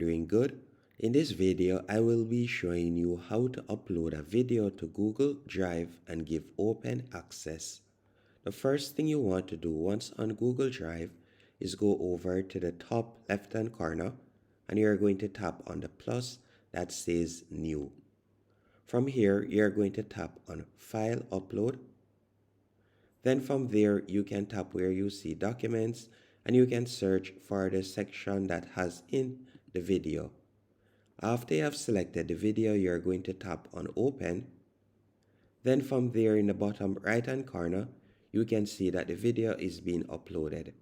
doing good. In this video, I will be showing you how to upload a video to Google Drive and give open access. The first thing you want to do once on Google Drive is go over to the top left hand corner and you're going to tap on the plus that says New. From here, you're going to tap on File Upload. Then from there, you can tap where you see Documents and you can search for the section that has in the video. After you have selected the video, you're going to tap on Open. Then from there in the bottom right hand corner, you can see that the video is being uploaded.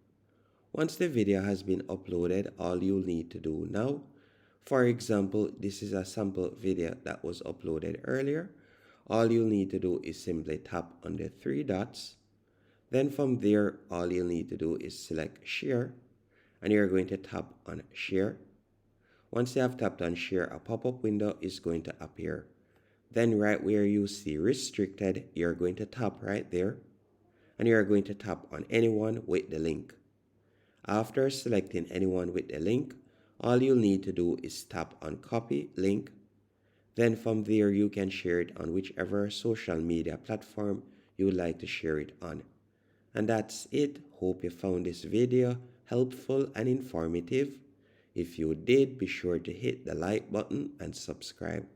Once the video has been uploaded, all you'll need to do now, for example, this is a sample video that was uploaded earlier. All you'll need to do is simply tap on the three dots. Then from there, all you'll need to do is select Share, and you're going to tap on Share. Once you have tapped on Share, a pop-up window is going to appear. Then right where you see Restricted, you're going to tap right there, and you're going to tap on Anyone with the link. After selecting Anyone with the link, all you'll need to do is tap on Copy Link. Then from there, you can share it on whichever social media platform you would like to share it on. And that's it. Hope you found this video helpful and informative. If you did, be sure to hit the like button and subscribe.